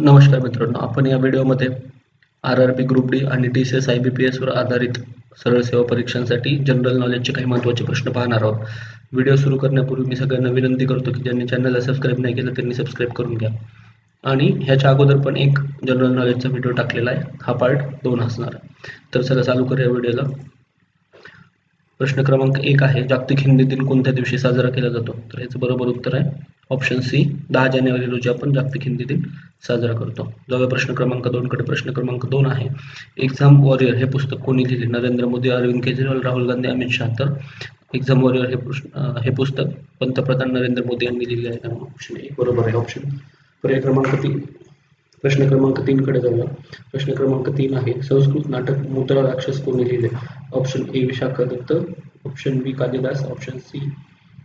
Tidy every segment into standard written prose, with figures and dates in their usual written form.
नमस्कार मित्रांनो, आपण या व्हिडिओमध्ये आर-आर-बी ग्रुप डी आणि टी-सी-एस आय-बी-पी-एसवर आधारित सरळ सेवा परीक्षांसाठी जनरल नॉलेजचे काही महत्त्वाचे प्रश्न पाहणार आहोत. व्हिडिओ सुरू करण्यापूर्वी मी सगळ्यांना विनंती करतो की ज्यांनी चॅनलला सबस्क्राईब नाही केलं त्यांनी सबस्क्राईब करून घ्या. आणि ह्याच्या अगोदर पण एक जनरल नॉलेजचा व्हिडिओ टाकलेला आहे, हा पार्ट 2 असणार आहे. तर चला चालू करूया व्हिडिओला. प्रश्न क्रमांक 1 आहे, जागतिक हिंदी दिन कोणत्या दिवशी साजरा केला जातो? तर याचं बरोबर उत्तर आहे ऑप्शन सी, 10 जानेवारी रोजी आपण जागतिक हिंदी दिन साजरा करतो. जाऊया प्रश्न क्रमांक 2 कडे. प्रश्न क्रमांक 2 आहे, एक्झाम वॉरियर हे पुस्तक कोणी लिहिले? नरेंद्र मोदी, अरविंद केजरीवाल, राहुल गांधी, अमित शहा. तर एक्झाम वॉरियर हे पुस्तक पंतप्रधान नरेंद्र मोदी यांनी लिहिले आहे, त्यामुळे ऑप्शन ए बरोबर आहे. ऑप्शन पर्याय क्रमांक 3. प्रश्न क्रमांक 3 कडे जाऊया. प्रश्न क्रमांक 3 आहे, संस्कृत नाटक मुद्रा राक्षस कोणी लिहिले? Option A Vishakha Datta, option B Kalidas, option C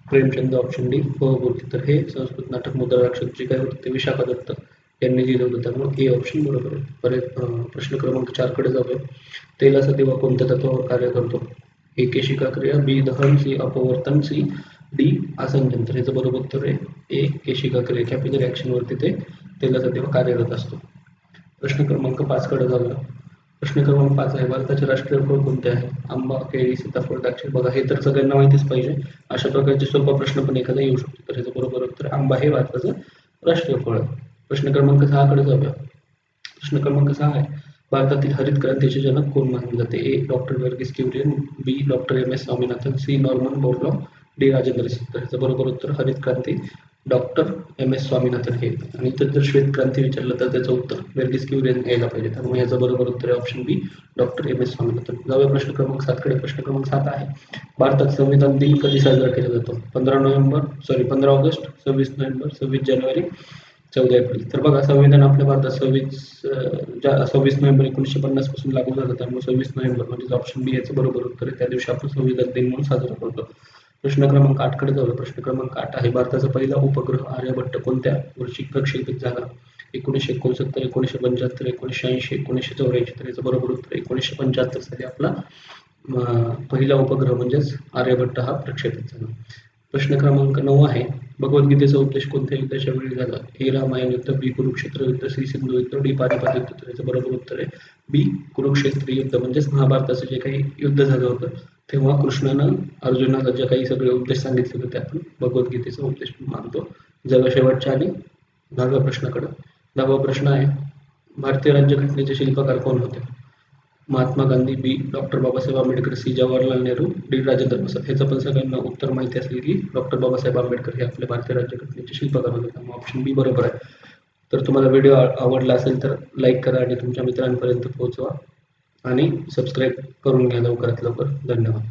Premchand, option D Bhavabhuti. तर हे संस्कृत नाटक मुद्रा राक्षस जे काय होते ते विशाखा दत्त यांनी लिहिलं होतं, त्यामुळे ए ऑप्शन बरोबर आहे. प्रश्न क्रमांक 4 कडे जाऊया. तेलाचा दिवा कोणत्या तत्वावर कार्य करतो? ए केशिका क्रिया, बी दहन, सी अपवर्तन, सी डी आसंजन. तर याचं बरोबर उत्तर आहे ए केशिका क्रिया. कॅपिलरी ॲक्शनवरती ते तेलाचा दिवा कार्यरत असतो. प्रश्न क्रमांक 5 कडे जाऊया. प्रश्न क्रमांक 5 आहे, भारताचे राष्ट्रीय फळ कोणते आहे? आंबा, केळी, सीताफळ, द्राक्ष. बघा हे तर सगळ्यांना माहितीच पाहिजे. अशा प्रकारचे सोपा प्रश्न पण एखादा येऊ शकतो. तर याचं बरोबर उत्तर आंबा हे भारताचं राष्ट्रीय फळ आहे. प्रश्न क्रमांक 6 कडे जाऊया. प्रश्न क्रमांक 6 आहे, भारतातील हरित क्रांतीचे जनक कोण मानले जाते? A doctor Verghese Kurien, B doctor M S Swaminathan, C Norman Borlaug, D Rajendra Singh. तर याचं बरोबर उत्तर हरित क्रांती डॉक्टर एम एस स्वामीनाथन हे. आणि इतर जर श्वेत क्रांती विचारलं तर त्याचं उत्तर वर्गीस कुरियन यायला पाहिजे, त्यामुळे याचं बरोबर उत्तर आहे ऑप्शन बी डॉक्टर एम एस स्वामीनाथन. जाऊया प्रश्न क्रमांक 7 कडे. प्रश्न क्रमांक 7 आहे, भारतात संविधान दिन कधी साजरा केला जातो? 15 ऑगस्ट, 26 नोव्हेंबर, 26 जानेवारी, 14 एप्रिल. तर बघा संविधान आपल्या भारतात 26 नोव्हेंबर 1950 पासून लागू झालं, त्यामुळे 26 नोव्हेंबर म्हणजे ऑप्शन बी याचं बरोबर उत्तर आहे. त्या दिवशी आपण संविधान दिन म्हणून साजरा करतो. प्रश्न क्रमांक 8 कडे जाऊया. प्रश्न क्रमांक 8 आहे, भारताचा पहिला उपग्रह आर्यभट्ट कोणत्या वर्षी प्रक्षेपित झाला? 1969, 1975, 1980, 1984. तर याचं बरोबर उत्तर 1975 साली आपला पहिला उपग्रह म्हणजेच आर्यभट्ट हा प्रक्षेपित झाला. प्रश्न क्रमांक 9 आहे, भगवद्गीतेचा उपदेश कोणत्या युद्धाच्या वेळी झाला? ए रामायण युद्ध, बी कुरुक्षेत्र युद्ध, सी सिंधू युद्ध, डी पानिपत युद्ध. तर याचं बरोबर उत्तर आहे बी कुरुक्षेत्र युद्ध. म्हणजेच महाभारताचं जे काही युद्ध झालं होतं तेव्हा कृष्णानं अर्जुनाला जे काही सगळे उपदेश सांगितले होते ते आपण भगवद्गीतेचा उपदेश मानतो. जगा शेवटच्या आणि 10व्या प्रश्नाकडे. 10वा प्रश्न आहे, भारतीय राज्यघटनेचे शिल्पकार कोण होते? Mahatma Gandhi, B doctor Babasaheb Ambedkar, C Jawaharlal Nehru, D Rajendra Prasad. ह्याचं पण सगळ्यांना उत्तर माहिती असेल की डॉक्टर बाबासाहेब आंबेडकर हे आपले भारतीय राज्यघटनेचे शिल्पकार होते, त्यामुळे ऑप्शन बी बरोबर आहे. तर तुम्हाला व्हिडिओ आवडला असेल तर लाईक करा आणि तुमच्या मित्रांपर्यंत पोहोचवा आणि सबस्क्राईब करून घ्या लवकरात लवकर. धन्यवाद.